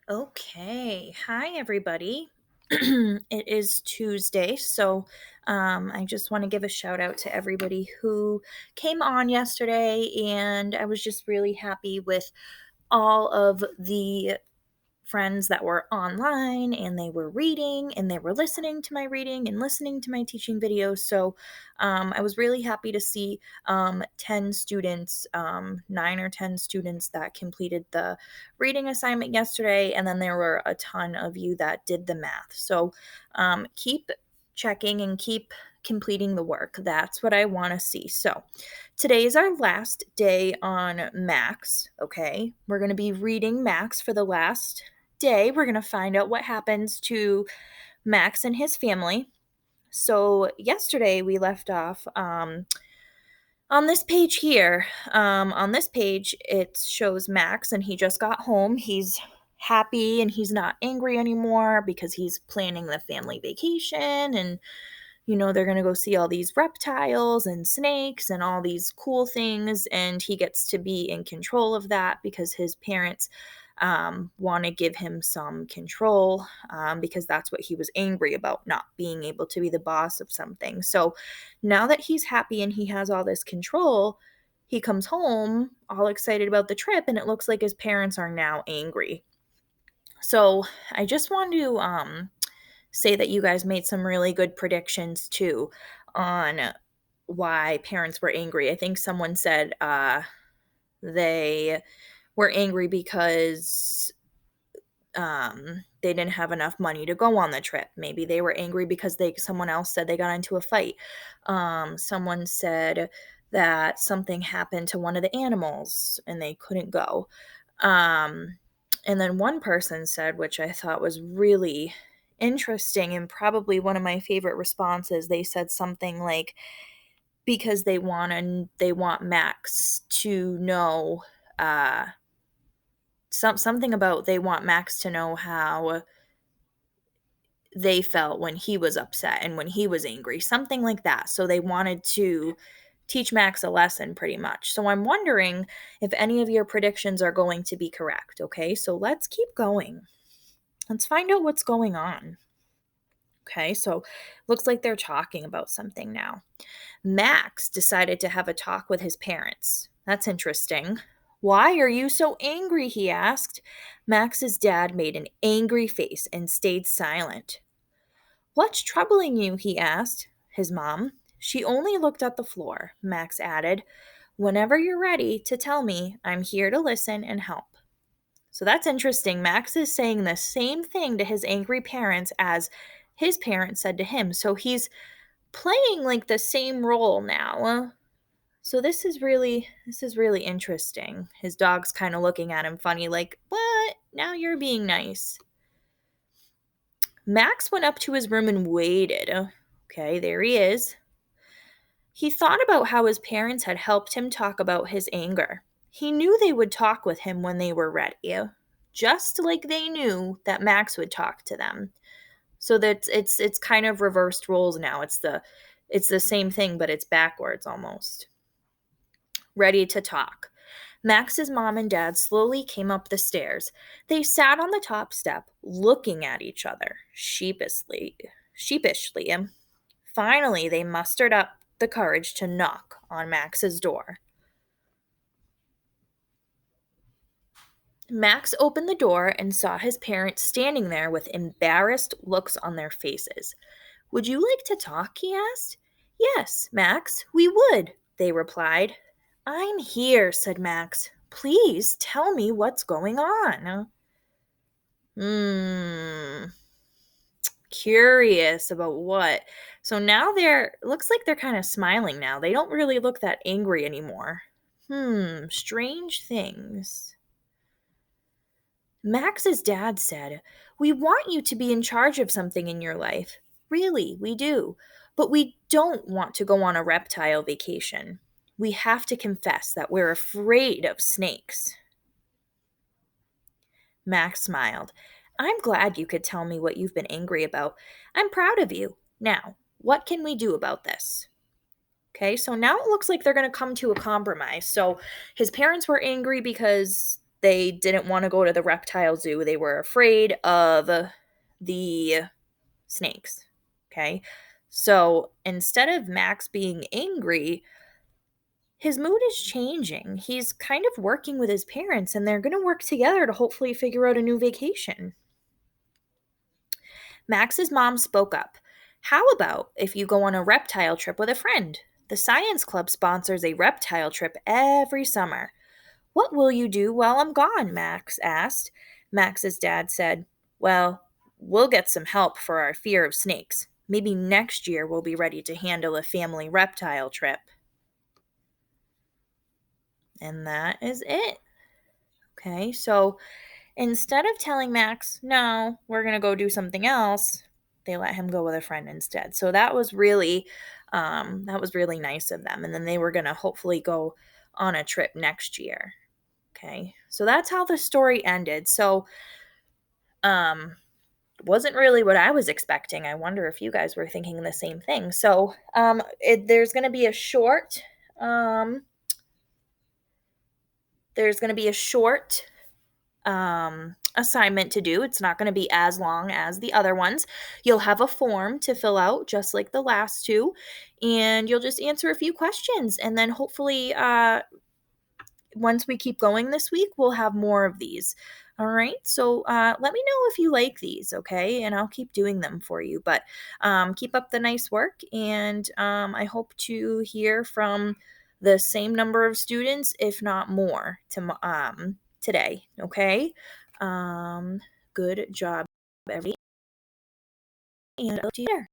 Okay. Hi, everybody. It is Tuesday, so I just want to give a shout out to everybody who came on yesterday, and I was just really happy with all of the friends that were online and they were reading and they were listening to my reading and listening to my teaching videos. So I was really happy to see 10 students, 9 or 10 students that completed the reading assignment yesterday. And then there were a ton of you that did the math. So keep checking and keep completing the work. That's what I want to see. So today is our last day on Max. Okay. We're going to be reading Max for the last day. We're going to find out what happens to Max and his family. So, yesterday we left off on this page here. On this page, it shows Max, and he just got home. He's happy and he's not angry anymore because he's planning the family vacation, and they're going to go see all these reptiles and snakes and all these cool things. And he gets to be in control of that because his parents want to give him some control because that's what he was angry about, not being able to be the boss of something. So now that he's happy and he has all this control, he comes home all excited about the trip, and it looks like his parents are now angry. So I just want to say that you guys made some really good predictions too on why parents were angry. I think someone said they were angry because they didn't have enough money to go on the trip. Maybe they were angry because someone else said they got into a fight. Someone said that something happened to one of the animals and they couldn't go. Um, and then one person said, which I thought was really interesting and probably one of my favorite responses, they said something like, because they want Max to know something about, they want Max to know how they felt when he was upset and when he was angry, something like that. So they wanted to teach Max a lesson pretty much. So I'm wondering if any of your predictions are going to be correct. Okay, so let's keep going. Let's find out what's going on. Okay, so looks like they're talking about something now. Max decided to have a talk with his parents. That's interesting. Why are you so angry? He asked. Max's dad made an angry face and stayed silent. What's troubling you? He asked his mom. She only looked at the floor. Max added, whenever you're ready to tell me, I'm here to listen and help. So that's interesting. Max is saying the same thing to his angry parents as his parents said to him. So he's playing like the same role now. So this is really interesting. His dog's kind of looking at him funny like, "What? Now you're being nice." Max went up to his room and waited. Okay, there he is. He thought about how his parents had helped him talk about his anger. He knew they would talk with him when they were ready, just like they knew that Max would talk to them. So that it's kind of reversed roles now. It's the same thing, but it's backwards almost. Ready to talk. Max's mom and dad slowly came up the stairs. They sat on the top step, looking at each other sheepishly. Finally, they mustered up the courage to knock on Max's door. Max opened the door and saw his parents standing there with embarrassed looks on their faces. Would you like to talk? He asked. Yes, Max, we would, they replied. I'm here, said Max. Please tell me what's going on. Hmm, curious about what? So now looks like they're kind of smiling now. They don't really look that angry anymore. Strange things. Max's dad said, we want you to be in charge of something in your life. Really, we do. But we don't want to go on a reptile vacation. We have to confess that we're afraid of snakes. Max smiled. I'm glad you could tell me what you've been angry about. I'm proud of you. Now, what can we do about this? Okay, so now it looks like they're going to come to a compromise. So his parents were angry because they didn't want to go to the reptile zoo. They were afraid of the snakes. Okay. So instead of Max being angry, his mood is changing. He's kind of working with his parents, and they're going to work together to hopefully figure out a new vacation. Max's mom spoke up. How about if you go on a reptile trip with a friend? The Science Club sponsors a reptile trip every summer. What will you do while I'm gone? Max asked. Max's dad said, well, we'll get some help for our fear of snakes. Maybe next year we'll be ready to handle a family reptile trip. And that is it. Okay, so instead of telling Max, no, we're going to go do something else, they let him go with a friend instead. So that was really nice of them. And then they were going to hopefully go on a trip next year. Okay. So that's how the story ended. So wasn't really what I was expecting. I wonder if you guys were thinking the same thing. So um there's going to be a short assignment to do. It's not going to be as long as the other ones. You'll have a form to fill out, just like the last two, and you'll just answer a few questions. And then hopefully, once we keep going this week, we'll have more of these. All right. So let me know if you like these, okay? And I'll keep doing them for you. But keep up the nice work. And I hope to hear from the same number of students, if not more, today. Okay. Good job, everybody. And I'll see you there.